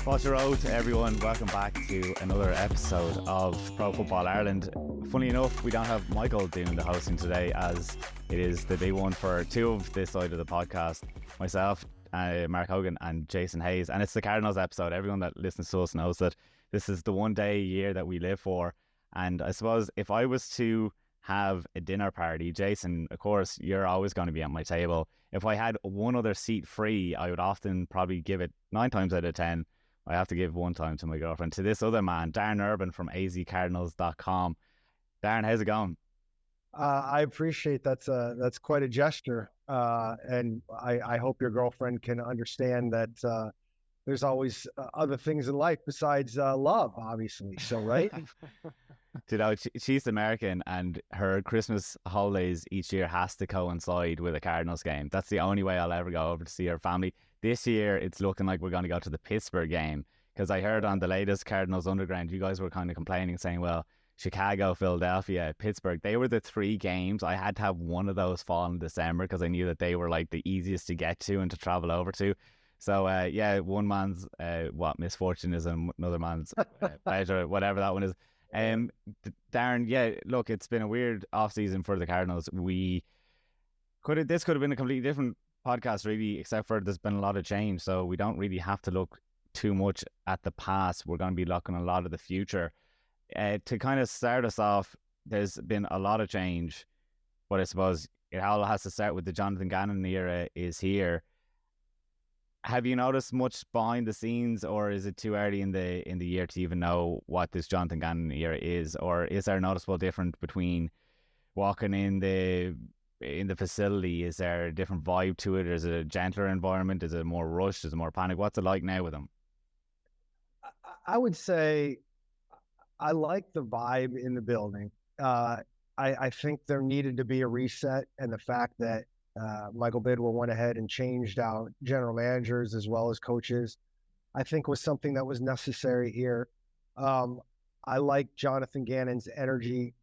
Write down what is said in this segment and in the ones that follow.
What's your road, everyone? Welcome back to another episode of Pro Football Ireland. Funny enough, we don't have Michael doing the hosting today, as it is the big one for two of this side of the podcast. Myself, Mark Hogan, and Jason Hayes. And it's the Cardinals episode. Everyone that listens to us knows that this is the one day a year that we live for. And I suppose if I was to have a dinner party, Jason, of course, you're always going to be at my table. If I had one other seat free, I would often probably give it 9 times out of 10. I have to give one time to my girlfriend, to this other man, Darren Urban from azcardinals.com. Darren, how's it going? I appreciate that's quite a gesture. And I hope your girlfriend can understand that there's always other things in life besides love, obviously. So, right? You know, she's American, and her Christmas holidays each year has to coincide with a Cardinals game. That's the only way I'll ever go over to see her family. This year, it's looking like we're going to go to the Pittsburgh game, because I heard on the latest Cardinals Underground, you guys were kind of complaining, saying, well, Chicago, Philadelphia, Pittsburgh, they were the 3 games. I had to have one of those fall in December because I knew that they were like the easiest to get to and to travel over to. So, yeah, one man's misfortune is another man's pleasure, whatever that one is. Darren, yeah, look, it's been a weird off-season for the Cardinals. This could have been a completely different podcast, really, except for there's been a lot of change. So we don't really have to look too much at the past. We're going to be looking a lot at the future. To kind of start us off, there's been a lot of change, but I suppose it all has to start with the Jonathan Gannon era is here. Have you noticed much behind the scenes, or is it too early in the year to even know what this Jonathan Gannon era is, or is there a noticeable difference between walking in the facility? Is there a different vibe to it? Is it a gentler environment? Is it more rushed? Is it more panic? What's it like now with him? I would say I like the vibe in the building. I think there needed to be a reset, and the fact that Michael Bidwell went ahead and changed out general managers as well as coaches, I think was something that was necessary here. I like Jonathan Gannon's energy.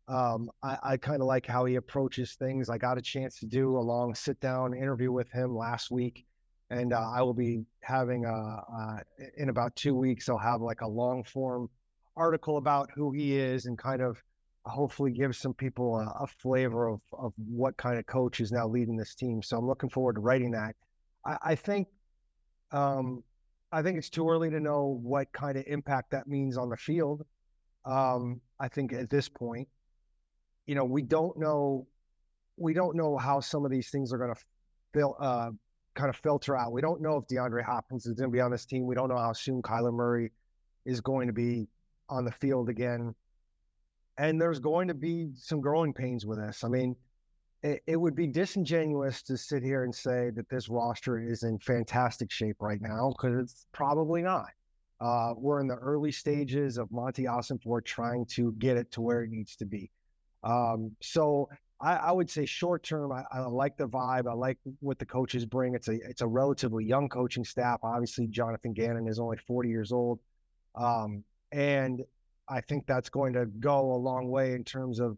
I kind of like how he approaches things. I got a chance to do a long sit-down interview with him last week, and I will be having in about 2 weeks, I'll have like a long-form article about who he is and kind of hopefully give some people a flavor of what kind of coach is now leading this team. So I'm looking forward to writing that. I think it's too early to know what kind of impact that means on the field. I think at this point, we don't know how some of these things are going to kind of filter out. We don't know if DeAndre Hopkins is going to be on this team. We don't know how soon Kyler Murray is going to be on the field again. And there's going to be some growing pains with this. I mean, it would be disingenuous to sit here and say that this roster is in fantastic shape right now, because it's probably not. We're in the early stages of Monti Ossenfort trying to get it to where it needs to be. So I would say short term, I like the vibe. I like what the coaches bring. It's a relatively young coaching staff. Obviously, Jonathan Gannon is only 40 years old. And I think that's going to go a long way in terms of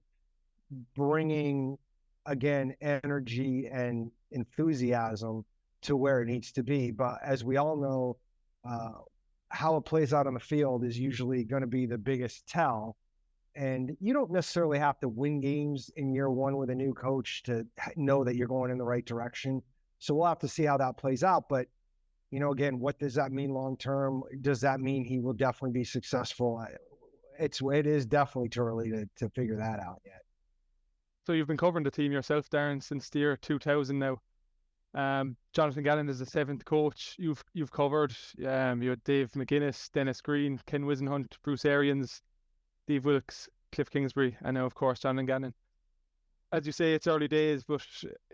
bringing, again, energy and enthusiasm to where it needs to be. But as we all know, how it plays out on the field is usually going to be the biggest tell. And you don't necessarily have to win games in year one with a new coach to know that you're going in the right direction. So we'll have to see how that plays out. But, again, what does that mean long term? Does that mean he will definitely be successful? It is definitely too early to figure that out yet. So you've been covering the team yourself, Darren, since the year 2000 now. Jonathan Gannon is the 7th coach you've covered. You had Dave McGuinness, Dennis Green, Ken Wisenhunt, Bruce Arians, Steve Wilkes, Cliff Kingsbury, and now, of course, Jonathan Gannon. As you say, it's early days, but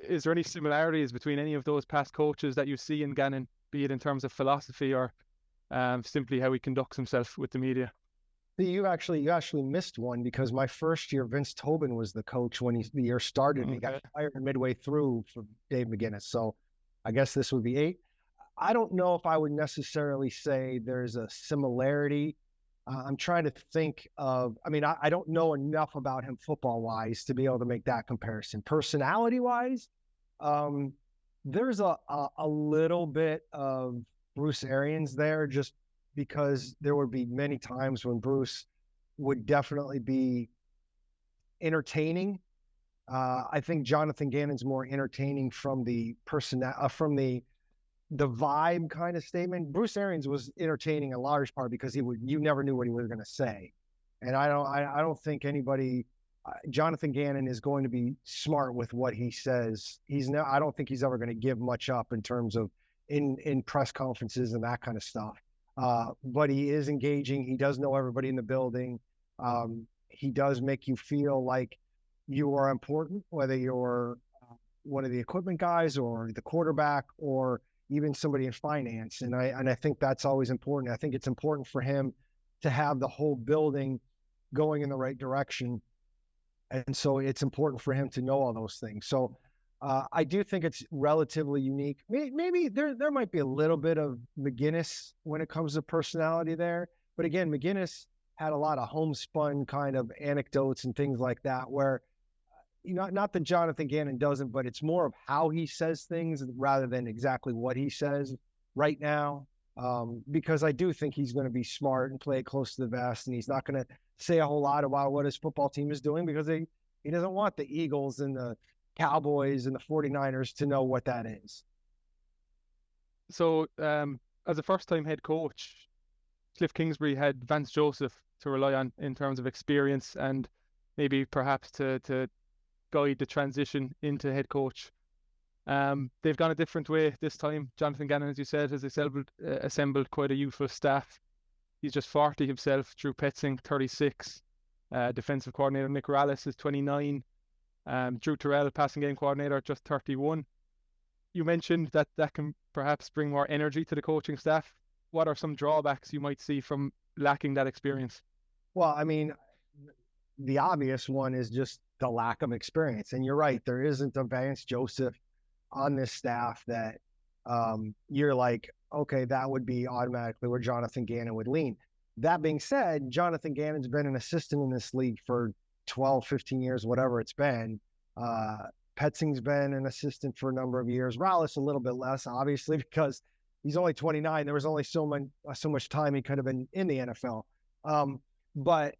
is there any similarities between any of those past coaches that you see in Gannon, be it in terms of philosophy or simply how he conducts himself with the media? You actually missed one, because my first year, Vince Tobin was the coach when the year started. Okay. He got fired midway through for Dave McGuinness. So I guess this would be 8. I don't know if I would necessarily say there's a similarity. I'm trying to think of, I don't know enough about him football-wise to be able to make that comparison. Personality-wise, there's a little bit of Bruce Arians there, just because there would be many times when Bruce would definitely be entertaining. I think Jonathan Gannon's more entertaining from the from the vibe kind of statement. Bruce Arians was entertaining a large part because you never knew what he was going to say, and I don't think anybody. Jonathan Gannon is going to be smart with what he says. I don't think he's ever going to give much up in terms of in press conferences and that kind of stuff. But he is engaging. He does know everybody in the building. He does make you feel like you are important, whether you're one of the equipment guys or the quarterback or even somebody in finance. And I think that's always important. I think it's important for him to have the whole building going in the right direction. And so it's important for him to know all those things. So I do think it's relatively unique. Maybe there might be a little bit of McGinnis when it comes to personality there. But again, McGinnis had a lot of homespun kind of anecdotes and things like that where, not that Jonathan Gannon doesn't, but it's more of how he says things rather than exactly what he says right now. Because I do think he's going to be smart and play it close to the vest, and he's not going to say a whole lot about what his football team is doing because he doesn't want the Eagles and the Cowboys and the 49ers to know what that is. So as a first-time head coach, Cliff Kingsbury had Vance Joseph to rely on in terms of experience and maybe perhaps to guide the transition into head coach. They've gone a different way this time. Jonathan Gannon, as you said, has assembled quite a youthful staff. He's just 40 himself. Drew Petzing, 36. Defensive coordinator Nick Rallis is 29. Drew Terrell, passing game coordinator, just 31. You mentioned that can perhaps bring more energy to the coaching staff. What are some drawbacks you might see from lacking that experience? Well, I mean, the obvious one is just the lack of experience. And you're right, there isn't a Vance Joseph on this staff that you're like, okay, that would be automatically where Jonathan Gannon would lean. That being said, Jonathan Gannon's been an assistant in this league for 12, 15 years, whatever it's been. Petzing's been an assistant for a number of years. Rallis a little bit less, obviously, because he's only 29. There was only so much time he could have been in the NFL. But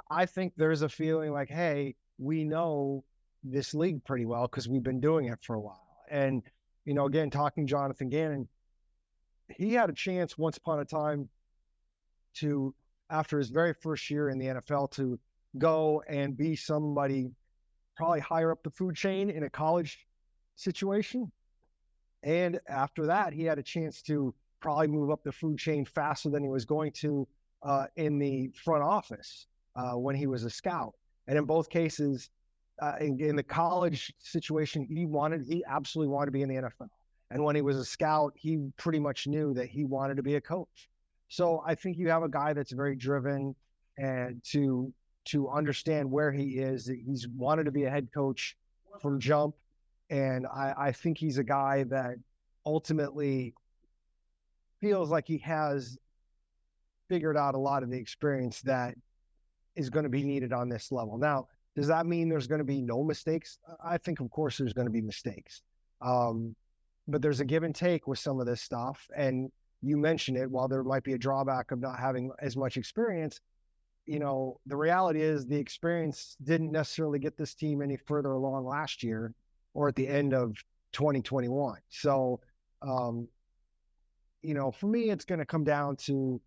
I think there's a feeling like, hey, we know this league pretty well because we've been doing it for a while. And, again, talking Jonathan Gannon, he had a chance once upon a time to, after his very first year in the NFL, to go and be somebody probably higher up the food chain in a college situation. And after that, he had a chance to probably move up the food chain faster than he was going to in the front office when he was a scout. And in both cases, in the college situation, he absolutely wanted to be in the NFL. And when he was a scout, he pretty much knew that he wanted to be a coach. So I think you have a guy that's very driven and to understand where he is. He's wanted to be a head coach from jump. And I think he's a guy that ultimately feels like he has figured out a lot of the experience that is going to be needed on this level. Now, does that mean there's going to be no mistakes? I think, of course, there's going to be mistakes. But there's a give and take with some of this stuff. And you mentioned it, while there might be a drawback of not having as much experience, the reality is the experience didn't necessarily get this team any further along last year or at the end of 2021. So, for me, it's going to come down to,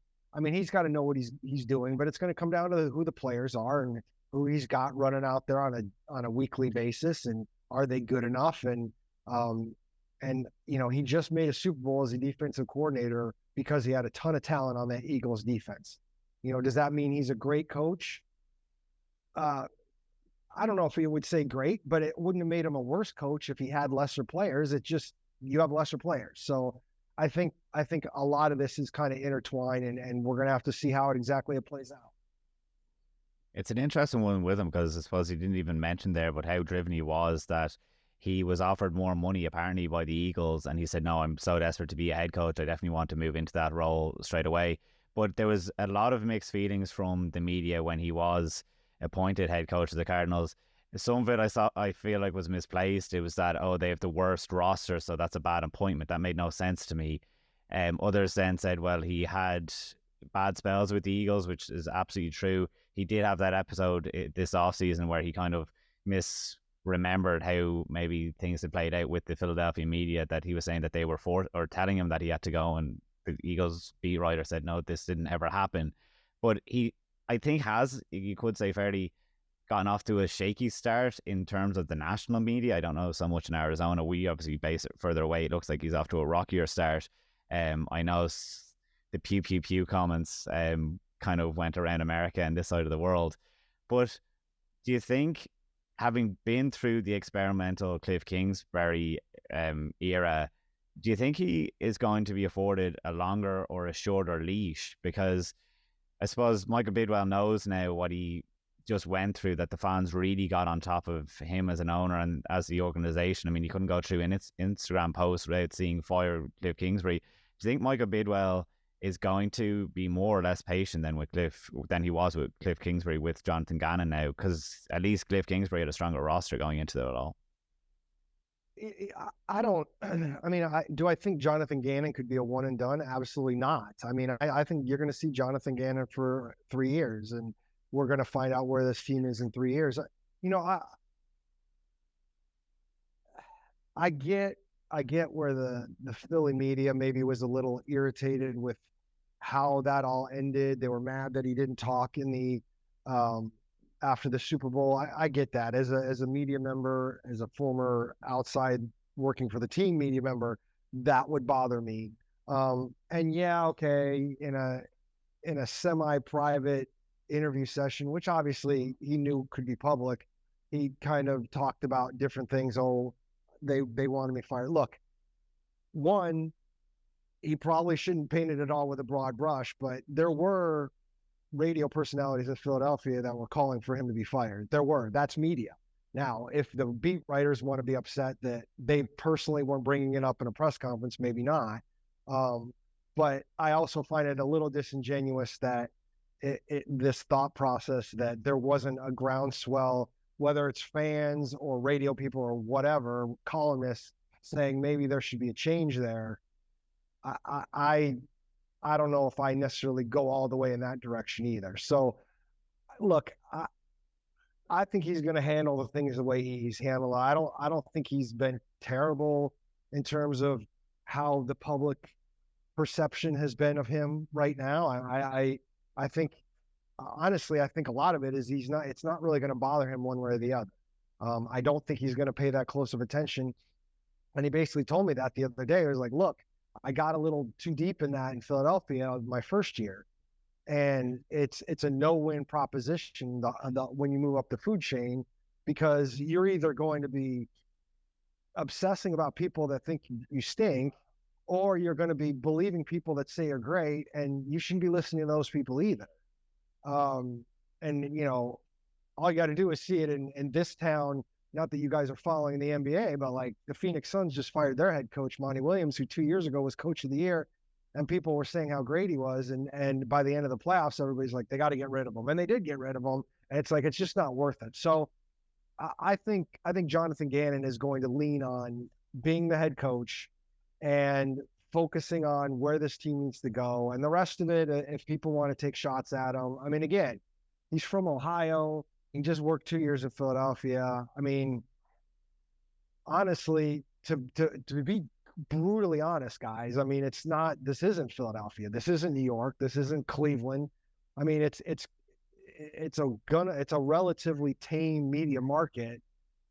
he's got to know what he's doing, but it's going to come down to who the players are and who he's got running out there on a weekly basis, and are they good enough? And he just made a Super Bowl as a defensive coordinator because he had a ton of talent on that Eagles defense. Does that mean he's a great coach? I don't know if he would say great, but it wouldn't have made him a worse coach if he had lesser players. It's just, you have lesser players. So I think a lot of this is kind of intertwined, and we're going to have to see how exactly it plays out. It's an interesting one with him because I suppose he didn't even mention there, but how driven he was, that he was offered more money apparently by the Eagles, and he said, no, I'm so desperate to be a head coach, I definitely want to move into that role straight away. But there was a lot of mixed feelings from the media when he was appointed head coach of the Cardinals. Some of it I feel like was misplaced. It was that, they have the worst roster, so that's a bad appointment. That made no sense to me. Others then said, well, he had bad spells with the Eagles, which is absolutely true. He did have that episode this offseason where he kind of misremembered how maybe things had played out with the Philadelphia media, that he was saying that they were or telling him that he had to go, and the Eagles beat writer said, no, this didn't ever happen. But he, I think, has, you could say, fairly gotten off to a shaky start in terms of the national media. I don't know so much in Arizona. We obviously base it further away. It looks like he's off to a rockier start. I know the pew pew pew comments kind of went around America and this side of the world. But do you think, having been through the experimental Cliff Kingsbury era, do you think he is going to be afforded a longer or a shorter leash? Because I suppose Michael Bidwell knows now what he just went through, that the fans really got on top of him as an owner and as the organization. I mean, you couldn't go through an Instagram post without seeing fire Cliff Kingsbury. Do you think Michael Bidwell is going to be more or less patient than he was with Cliff Kingsbury with Jonathan Gannon now? Because at least Cliff Kingsbury had a stronger roster going into it all. I don't. I mean, do I think Jonathan Gannon could be a one and done? Absolutely not. I mean, I think you're going to see Jonathan Gannon for 3 years, and we're going to find out where this team is in 3 years. You know, I get where the Philly media maybe was a little irritated with how that all ended. They were mad that he didn't talk in the after the Super Bowl. I get that as a media member, as a former outside working for the team media member, that would bother me. And yeah, okay, in a semi-private interview session, which obviously he knew could be public, he kind of talked about different things. Oh, they wanted me fired. Look, one, he probably shouldn't paint it at all with a broad brush, but there were radio personalities in Philadelphia that were calling for him to be fired. That's media. Now, if the beat writers want to be upset that they personally weren't bringing it up in a press conference, maybe not. But I also find it a little disingenuous that this thought process that there wasn't a groundswell, whether it's fans or radio people or whatever, columnists saying maybe there should be a change there. I don't know if I necessarily go all the way in that direction either. So, look, I think he's going to handle the things the way he's handled. I don't think he's been terrible in terms of how the public perception has been of him right now. I think, honestly, I think a lot of it is it's not really going to bother him one way or the other. I don't think he's going to pay that close of attention. And he basically told me that the other day. He was like, look, I got a little too deep in that in Philadelphia my first year. And it's a no-win proposition when you move up the food chain, because you're either going to be obsessing about people that think you stink, or you're going to be believing people that say you're great, and you shouldn't be listening to those people either. And, you know, all you got to do is see it in this town. Not that you guys are following the NBA, but like the Phoenix Suns just fired their head coach, Monty Williams, who 2 years ago was coach of the year, and people were saying how great he was. And by the end of the playoffs, everybody's like, they got to get rid of him. And they did get rid of him. And it's like, it's just not worth it. So I think Jonathan Gannon is going to lean on being the head coach and focusing on where this team needs to go. And the rest of it, if people want to take shots at him, I mean, again, he's from Ohio. He just worked 2 years in Philadelphia. I mean, honestly, to be brutally honest, guys, I mean, this isn't Philadelphia. This isn't New York. This isn't Cleveland. I mean, it's a relatively tame media market.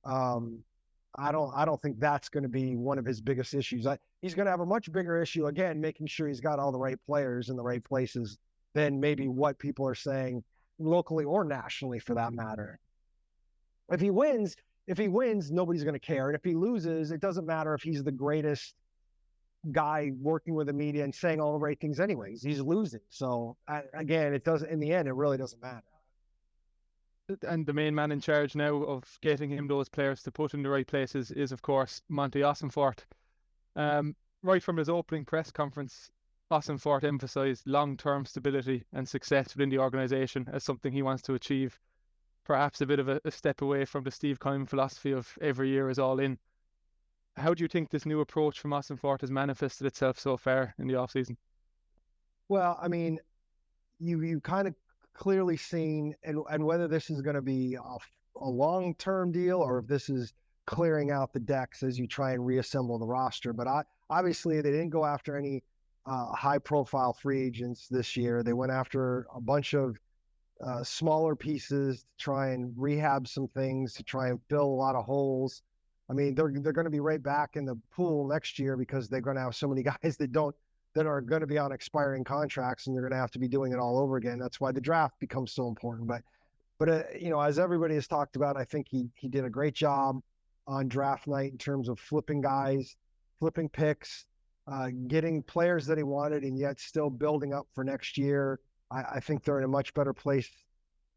I don't think that's going to be one of his biggest issues. He's going to have a much bigger issue, again, making sure he's got all the right players in the right places than maybe what people are saying locally or nationally, for that matter. If he wins, nobody's going to care. And if he loses, it doesn't matter if he's the greatest guy working with the media and saying all the right things anyways. He's losing. So again, in the end, it really doesn't matter. And the main man in charge now of getting him those players to put in the right places is, of course, Monti Ossenfort. Right from his opening press conference, Ossenfort emphasised long-term stability and success within the organisation as something he wants to achieve. Perhaps a bit of a step away from the Steve Keim philosophy of every year is all in. How do you think this new approach from Ossenfort has manifested itself so far in the offseason? Well, I mean, you kind of clearly seen, and whether this is going to be a long-term deal or if this is clearing out the decks as you try and reassemble the roster. But obviously they didn't go after any high-profile free agents this year. They went after a bunch of smaller pieces to try and rehab some things, to try and fill a lot of holes. I mean, they're going to be right back in the pool next year because they're going to have so many guys that are going to be on expiring contracts, and they're going to have to be doing it all over again. That's why the draft becomes so important. But as everybody has talked about, I think he did a great job on draft night in terms of flipping guys, flipping picks, getting players that he wanted, and yet still building up for next year. I think they're in a much better place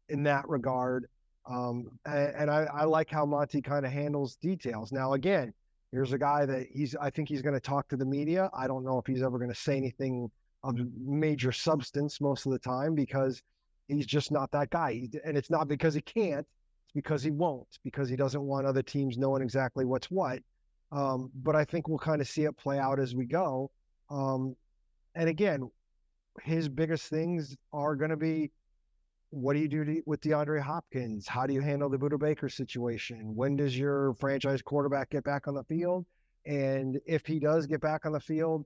in that regard. And I like how Monti kind of handles details. Now, again, here's a guy that I think he's going to talk to the media. I don't know if he's ever going to say anything of major substance most of the time because he's just not that guy. And it's not because he can't, it's because he won't, because he doesn't want other teams knowing exactly what's what. But I think we'll kind of see it play out as we go. And again, his biggest things are going to be, what do you do with DeAndre Hopkins? How do you handle the Buda Baker situation? When does your franchise quarterback get back on the field? And if he does get back on the field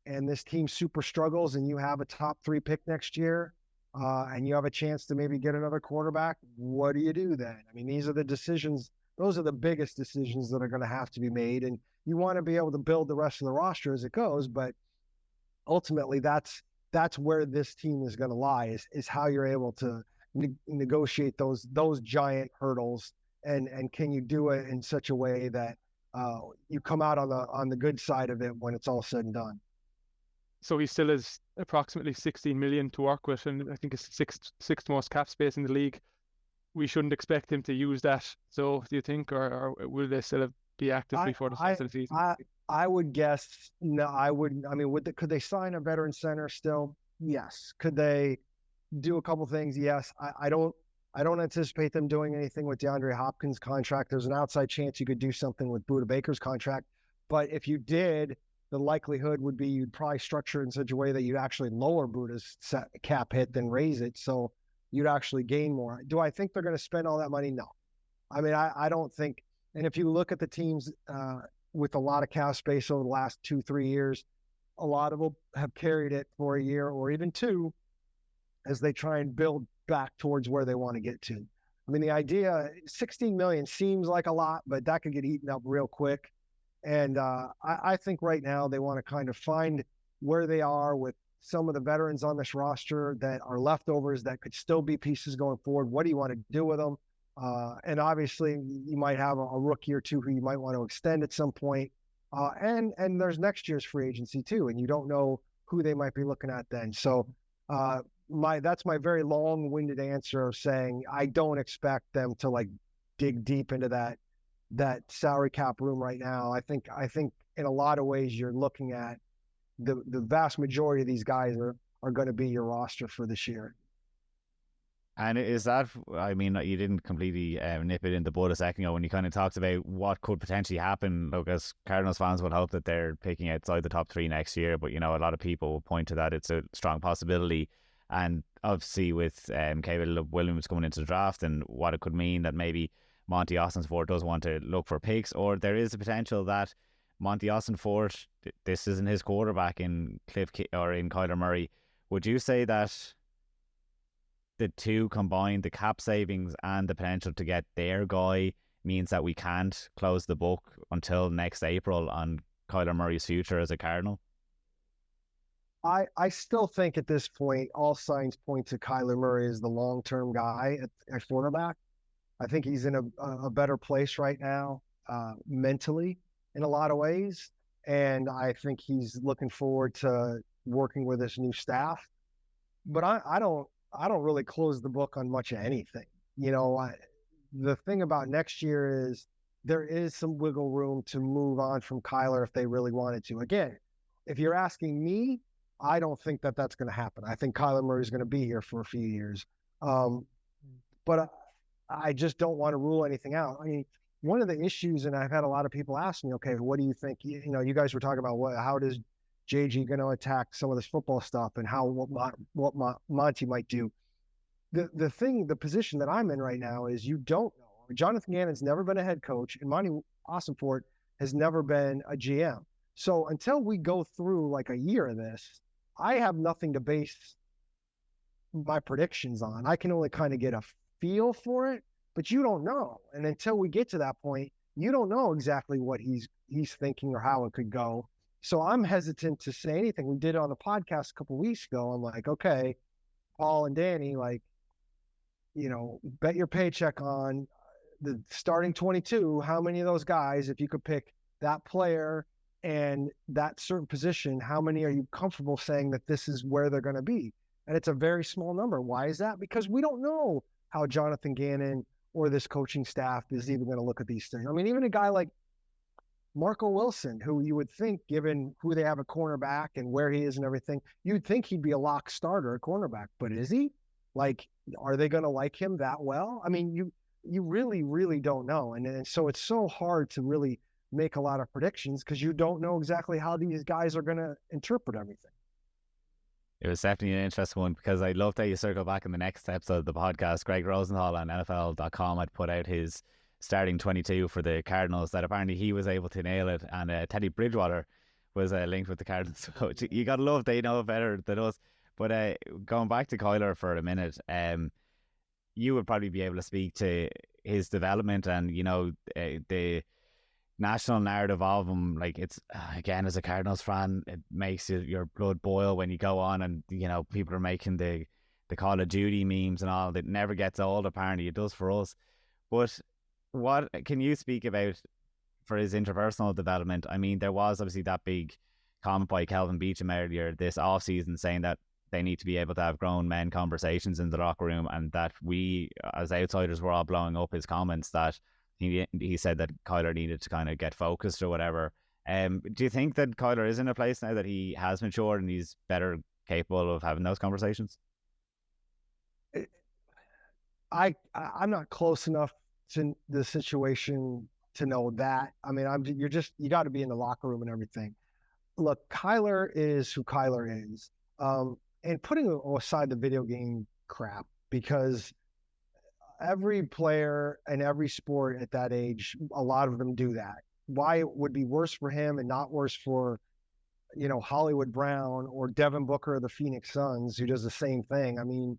and this team super struggles and you have a top 3 pick next year and you have a chance to maybe get another quarterback, what do you do then? I mean, these are the decisions. Those are the biggest decisions that are going to have to be made. And you want to be able to build the rest of the roster as it goes. But ultimately, that's where this team is going to lie, is how you're able to negotiate those giant hurdles, and can you do it in such a way that you come out on the good side of it when it's all said and done. So he still has approximately 16 million to work with, and I think it's sixth most cap space in the league. We shouldn't expect him to use that. So do you think, or will they still be active before the start of the season? I would guess no. I wouldn't. I mean, could they sign a veteran center still? Yes. Could they do a couple things? Yes. I don't anticipate them doing anything with DeAndre Hopkins' contract. There's an outside chance you could do something with Buda Baker's contract, but if you did, the likelihood would be you'd probably structure it in such a way that you'd actually lower Buda's cap hit than raise it, so you'd actually gain more. Do I think they're going to spend all that money? No. I mean, I don't think. And if you look at the teams with a lot of cap space over the last 2-3 years, a lot of them have carried it for a year or even 2 as they try and build back towards where they want to get to. I mean, the idea, 16 million seems like a lot, but that could get eaten up real quick. And I think right now they want to kind of find where they are with some of the veterans on this roster that are leftovers that could still be pieces going forward. What do you want to do with them? And obviously you might have a rookie or 2 who you might want to extend at some point. And there's next year's free agency too, and you don't know who they might be looking at then. So that's my very long-winded answer of saying I don't expect them to like dig deep into that salary cap room right now. I think in a lot of ways you're looking at the vast majority of these guys are going to be your roster for this year. And is that, I mean, you didn't completely nip it in the bud a second ago when you kind of talked about what could potentially happen. Look, as Cardinals fans would hope that they're picking outside the top 3 next year, but, a lot of people will point to that. It's a strong possibility. And obviously with Caleb Williams coming into the draft and what it could mean that maybe Monti Ossenfort does want to look for picks, or there is a potential that Monti Ossenfort, this isn't his quarterback in Kyler Murray. Would you say that the two combined, the cap savings and the potential to get their guy, means that we can't close the book until next April on Kyler Murray's future as a Cardinal? I still think at this point, all signs point to Kyler Murray as the long-term guy at quarterback. I think he's in a better place right now, mentally in a lot of ways. And I think he's looking forward to working with his new staff. But I don't really close the book on much of anything. The thing about next year is there is some wiggle room to move on from Kyler if they really wanted to. Again, if you're asking me, I don't think that that's going to happen. I think Kyler Murray is going to be here for a few years. But I just don't want to rule anything out. I mean, one of the issues, and I've had a lot of people ask me, okay, what do you think? You guys were talking about how does JG going to attack some of this football stuff and what Monty might do. The position that I'm in right now is you don't know. Jonathan Gannon's never been a head coach, and Monti Ossenfort has never been a GM. So until we go through like a year of this, I have nothing to base my predictions on. I can only kind of get a feel for it, but you don't know. And until we get to that point, you don't know exactly what he's thinking or how it could go. So I'm hesitant to say anything. We did it on the podcast a couple of weeks ago. I'm like, okay, Paul and Danny, like, bet your paycheck on the starting 22. How many of those guys, if you could pick that player and that certain position, how many are you comfortable saying that this is where they're going to be? And it's a very small number. Why is that? Because we don't know how Jonathan Gannon or this coaching staff is even going to look at these things. I mean, even a guy like Marco Wilson, who you would think, given who they have a cornerback and where he is and everything, you'd think he'd be a lock starter at cornerback. But is he? Like, are they going to like him that well? I mean, you really, really don't know. And so it's so hard to really make a lot of predictions because you don't know exactly how these guys are going to interpret everything. It was definitely an interesting one because I loved how you circle back in the next episode of the podcast. Greg Rosenthal on NFL.com had put out his starting 22 for the Cardinals that apparently he was able to nail it, and Teddy Bridgewater was linked with the Cardinals. So you got to love they know better than us. But going back to Kyler for a minute, you would probably be able to speak to his development and, the national narrative of him. Like, it's again, as a Cardinals fan, it makes your blood boil when you go on and people are making the Call of Duty memes and all. That never gets old. Apparently it does for us. But what can you speak about for his interpersonal development? I mean, there was obviously that big comment by Kelvin Beachum earlier this offseason saying that they need to be able to have grown men conversations in the locker room, and that we as outsiders were all blowing up his comments that he said that Kyler needed to kind of get focused or whatever. Do you think that Kyler is in a place now that he has matured and he's better capable of having those conversations? I'm not close enough to the situation to know that. I mean, you got to be in the locker room and everything. Look, Kyler is who Kyler is. And putting aside the video game crap, because every player in every sport at that age, a lot of them do that. Why it would be worse for him and not worse for, Hollywood Brown or Devin Booker of the Phoenix Suns, who does the same thing. I mean,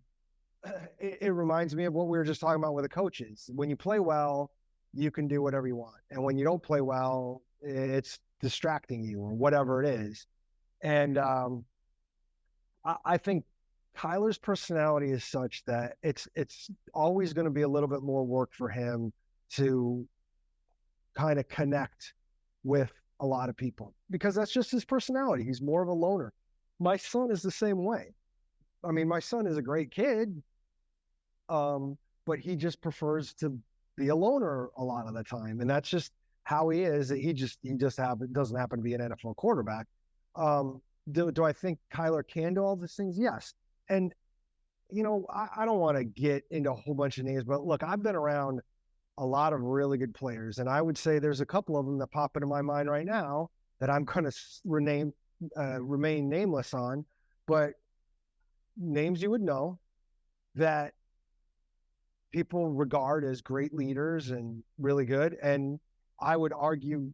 it reminds me of what we were just talking about with the coaches. When you play well, you can do whatever you want. And when you don't play well, it's distracting you or whatever it is. And I think Kyler's personality is such that it's always going to be a little bit more work for him to kind of connect with a lot of people because that's just his personality. He's more of a loner. My son is the same way. I mean, my son is a great kid, but he just prefers to be a loner a lot of the time, and that's just how he is. He doesn't happen to be an NFL quarterback. Do I think Kyler can do all these things? Yes. And, I don't want to get into a whole bunch of names, but look, I've been around a lot of really good players, and I would say there's a couple of them that pop into my mind right now that I'm going to remain nameless on, but names you would know that people regard as great leaders and really good. And I would argue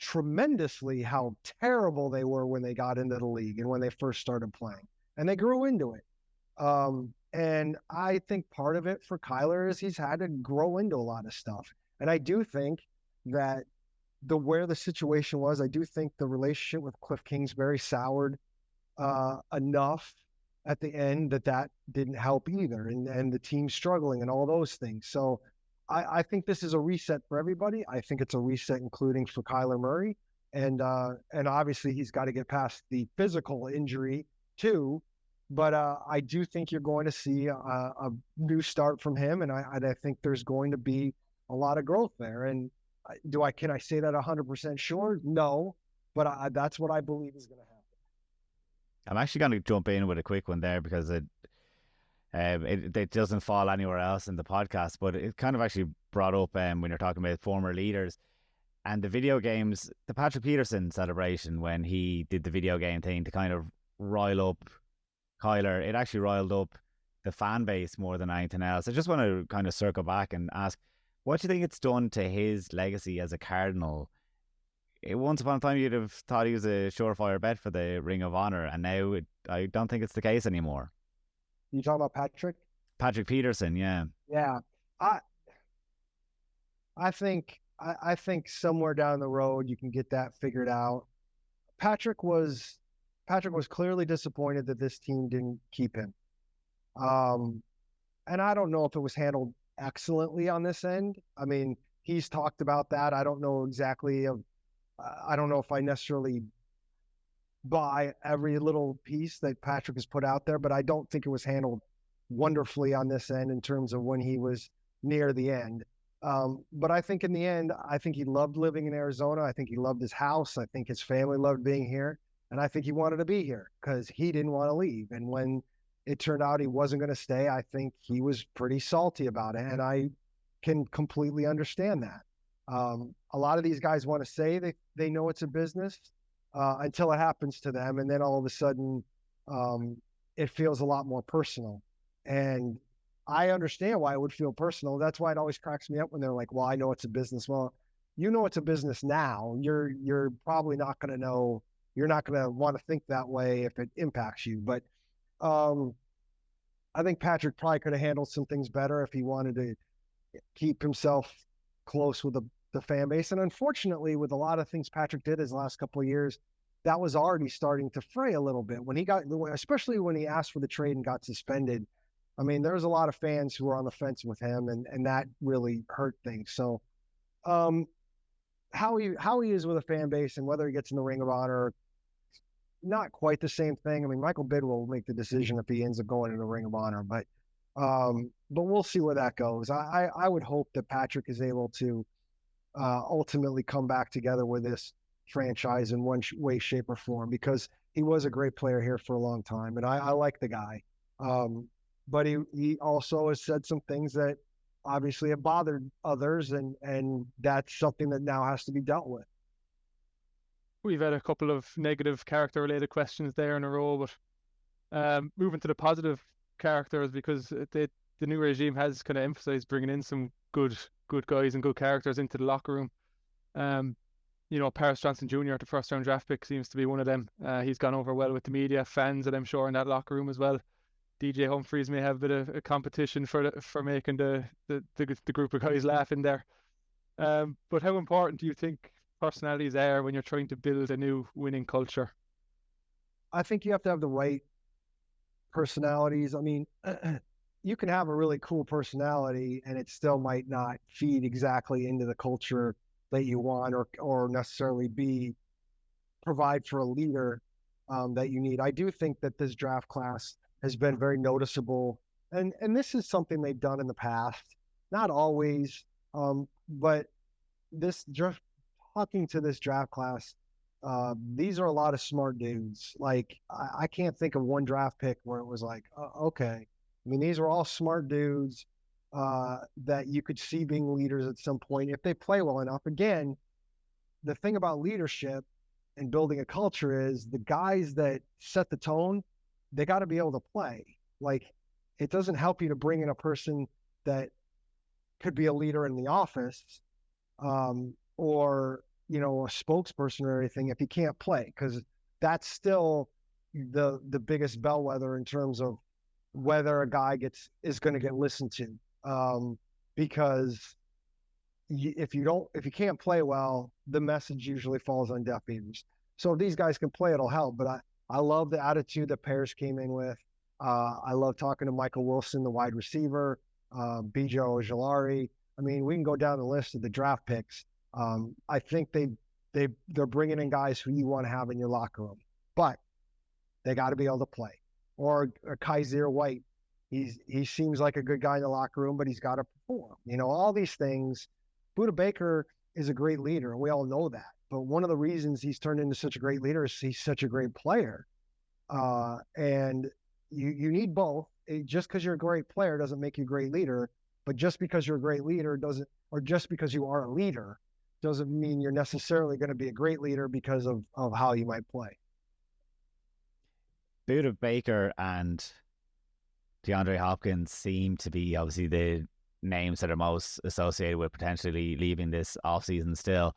tremendously how terrible they were when they got into the league and when they first started playing, and they grew into it. And I think part of it for Kyler is he's had to grow into a lot of stuff. And I do think that where the situation was, I do think the relationship with Cliff Kingsbury soured enough at the end that didn't help either. And the team struggling and all those things. So I think this is a reset for everybody. I think it's a reset, including for Kyler Murray. And obviously he's got to get past the physical injury too. But I do think you're going to see a new start from him. And I think there's going to be a lot of growth there. And can I say that 100% sure? No, but that's what I believe is going to happen. I'm actually going to jump in with a quick one there because it doesn't fall anywhere else in the podcast, but it kind of actually brought up when you're talking about former leaders. And the video games, the Patrick Peterson celebration when he did the video game thing to kind of rile up Kyler, it actually riled up the fan base more than anything else. I just want to kind of circle back and ask, what do you think it's done to his legacy as a Cardinal? Once upon a time, you'd have thought he was a surefire bet for the Ring of Honor, and now I don't think it's the case anymore. You talking about Patrick? Patrick Peterson, yeah. Yeah. I think somewhere down the road you can get that figured out. Patrick was clearly disappointed that this team didn't keep him. And I don't know if it was handled excellently on this end. I mean, he's talked about that. I don't know exactly. I don't know if I necessarily buy every little piece that Patrick has put out there, but I don't think it was handled wonderfully on this end in terms of when he was near the end. But I think in the end, I think he loved living in Arizona. I think he loved his house. I think his family loved being here. And I think he wanted to be here because he didn't want to leave. And when it turned out he wasn't going to stay, I think he was pretty salty about it. And I can completely understand that. A lot of these guys want to say they know it's a business until it happens to them. And then all of a sudden, it feels a lot more personal. And I understand why it would feel personal. That's why it always cracks me up when they're like, well, I know it's a business. Well, you know it's a business now. You're probably not going to know. You're not going to want to think that way if it impacts you. But I think Patrick probably could have handled some things better if he wanted to keep himself close with the fan base. And unfortunately, with a lot of things Patrick did his last couple of years, that was already starting to fray a little bit. When he got, especially when he asked for the trade and got suspended, I mean, there was a lot of fans who were on the fence with him, and that really hurt things. So how he is with a fan base and whether he gets in the Ring of Honor, not quite the same thing. I mean, Michael Bidwell will make the decision if he ends up going in the Ring of Honor, but we'll see where that goes. I would hope that Patrick is able to ultimately come back together with this franchise in one way, shape, or form, because he was a great player here for a long time, and I like the guy. But he also has said some things that obviously have bothered others, and that's something that now has to be dealt with. We've had a couple of negative character-related questions there in a row, but moving to the positive characters, because the new regime has kind of emphasized bringing in some good guys and good characters into the locker room. Paris Johnson Jr., the first-round draft pick, seems to be one of them. He's gone over well with the media, fans, and I'm sure in that locker room as well. DJ Humphries may have a bit of a competition for making the group of guys laugh in there. But how important do you think personalities are when you're trying to build a new winning culture? I think you have to have the right personalities. I mean, you can have a really cool personality and it still might not feed exactly into the culture that you want, or necessarily provide for a leader that you need. I do think that this draft class has been very noticeable, and this is something they've done in the past, not always, but talking to this draft class, these are a lot of smart dudes. Like I can't think of one draft pick where it was like, okay. I mean, these are all smart dudes that you could see being leaders at some point if they play well enough. Again, the thing about leadership and building a culture is the guys that set the tone, they got to be able to play. Like, it doesn't help you to bring in a person that could be a leader in the office, or, a spokesperson or anything if he can't play, because that's still the biggest bellwether in terms of whether a guy is going to get listened to. Because if you can't play well, the message usually falls on deaf ears. So if these guys can play, it'll help. But I love the attitude that Paris came in with. I love talking to Michael Wilson, the wide receiver, B.J. Ojulari. I mean, we can go down the list of the draft picks. I think they're bringing in guys who you want to have in your locker room, but they got to be able to play. Or Kaiser White, he seems like a good guy in the locker room, but he's got to perform. All these things. Budda Baker is a great leader, and we all know that. But one of the reasons he's turned into such a great leader is he's such a great player. And you need both. Just because you're a great player doesn't make you a great leader. But just because you're a great leader or just because you are a leader doesn't mean you're necessarily going to be a great leader because of how you might play. Buda Baker and DeAndre Hopkins seem to be obviously the names that are most associated with potentially leaving this offseason still.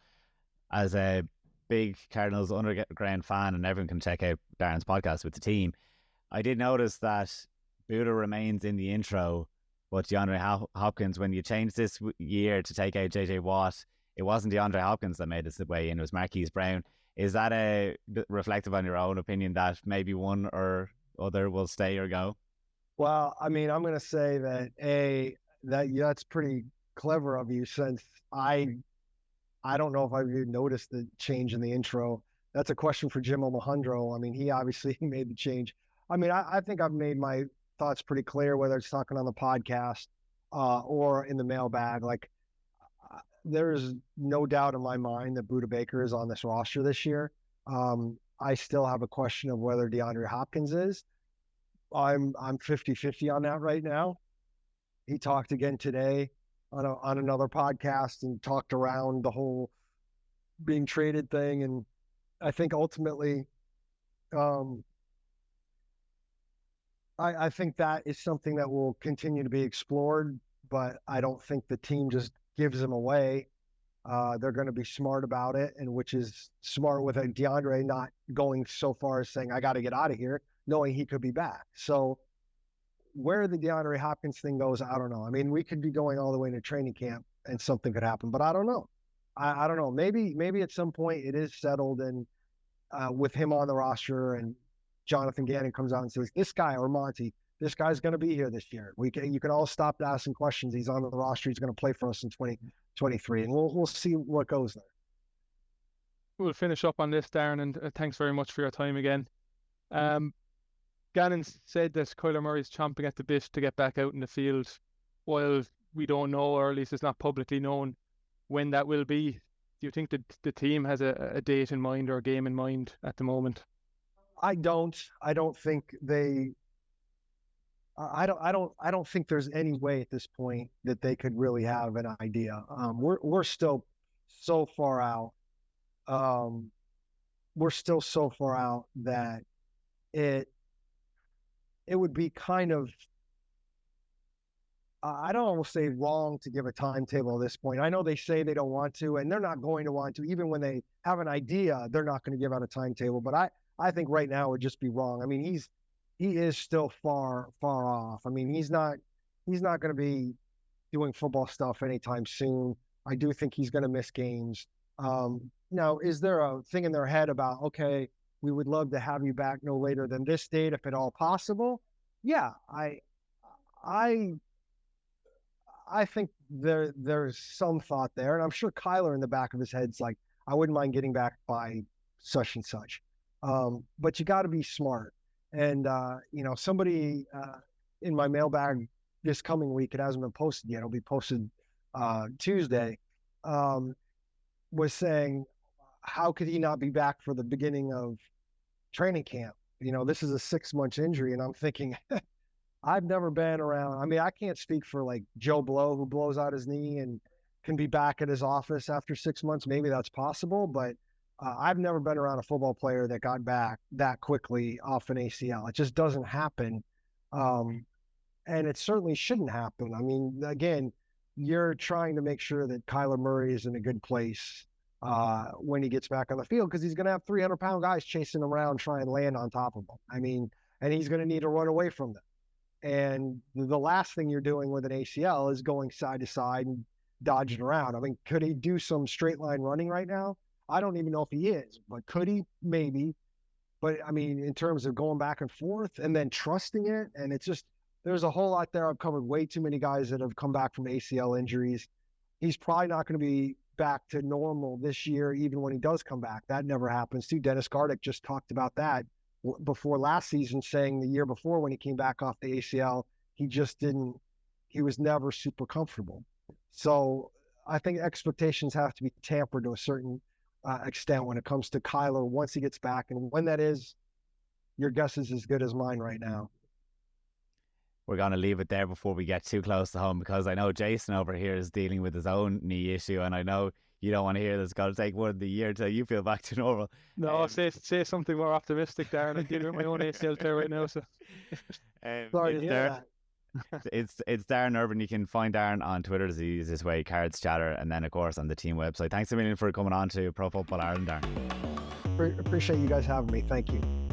As a big Cardinals underground fan, and everyone can check out Darren's podcast with the team, I did notice that Buda remains in the intro, but DeAndre Hopkins, when you changed this year to take out JJ Watt, it wasn't DeAndre Hopkins that made his way in, it was Marquise Brown. Is that a reflective on your own opinion that maybe one or other will stay or go? Well, I mean, I'm going to say that that's pretty clever of you, since I don't know if I've even noticed the change in the intro. That's a question for Jim Alejandro. I mean, he obviously made the change. I mean, I think I've made my thoughts pretty clear, whether it's talking on the podcast or in the mailbag. Like, there's no doubt in my mind that Buda Baker is on this roster this year. I still have a question of whether DeAndre Hopkins is. I'm 50-50 on that right now. He talked again today on another podcast and talked around the whole being traded thing. And I think ultimately, I think that is something that will continue to be explored, but I don't think the team just gives him away. They're going to be smart about it, and which is smart with DeAndre not going so far as saying, I got to get out of here, knowing he could be back. So where the DeAndre Hopkins thing goes, I don't know. I mean, we could be going all the way into training camp and something could happen, but I don't know. I don't know. Maybe at some point it is settled, and with him on the roster and Jonathan Gannon comes out and says, this guy or Monty, this guy's going to be here this year. You can all stop asking questions. He's on the roster. He's going to play for us in 2023, and we'll see what goes there. We'll finish up on this, Darren, and thanks very much for your time again. Gannon said that Kyler Murray's chomping at the bit to get back out in the field. While we don't know, or at least it's not publicly known, when that will be, do you think that the team has a date in mind or a game in mind at the moment? I don't think they. I don't think there's any way at this point that they could really have an idea. We're still so far out. We're still so far out that it would be kind of, I don't almost say wrong to give a timetable at this point. I know they say they don't want to, and they're not going to want to. Even when they have an idea, they're not going to give out a timetable. But I think right now it would just be wrong. I mean, he is still far off. I mean, he's not going to be doing football stuff anytime soon. I do think he's going to miss games. Now, is there a thing in their head about, okay, we would love to have you back no later than this date, if at all possible? Yeah, I think there's some thought there, and I'm sure Kyler in the back of his head's like, I wouldn't mind getting back by such and such. But you got to be smart. And somebody in my mailbag this coming week, it hasn't been posted yet, it'll be posted Tuesday, was saying, how could he not be back for the beginning of training camp? This is a 6-month injury, and I'm thinking, I've never been around. I mean, I can't speak for like Joe Blow, who blows out his knee and can be back at his office after 6 months. Maybe that's possible, but I've never been around a football player that got back that quickly off an ACL. It just doesn't happen. And it certainly shouldn't happen. I mean, again, you're trying to make sure that Kyler Murray is in a good place when he gets back on the field, because he's going to have 300-pound guys chasing him around, trying to land on top of him. I mean, and he's going to need to run away from them. And the last thing you're doing with an ACL is going side to side and dodging around. I mean, could he do some straight line running right now? I don't even know if he is, but could he? Maybe. But I mean, in terms of going back and forth and then trusting it, and it's just, there's a whole lot there. I've covered way too many guys that have come back from ACL injuries. He's probably not going to be back to normal this year, even when he does come back. That never happens too. Dennis Gardick just talked about that before last season, saying the year before when he came back off the ACL, he was never super comfortable. So I think expectations have to be tampered to a certain extent when it comes to Kyler once he gets back. And when that is, your guess is as good as mine right now. we're going to leave it there before we get too close to home, because I know Jason over here is dealing with his own knee issue, and I know you don't want to hear this. It's going to take more than a year till you feel back to normal. No, say something more optimistic, Darren. I'm dealing with my own ACL tear right now. So sorry to hear that. It's Darren Urban. You can find Darren on Twitter as he uses his way, Cards Chatter, and then of course on the team website. Thanks a million for coming on to Pro Football Ireland, Darren. Appreciate you guys having me. Thank you.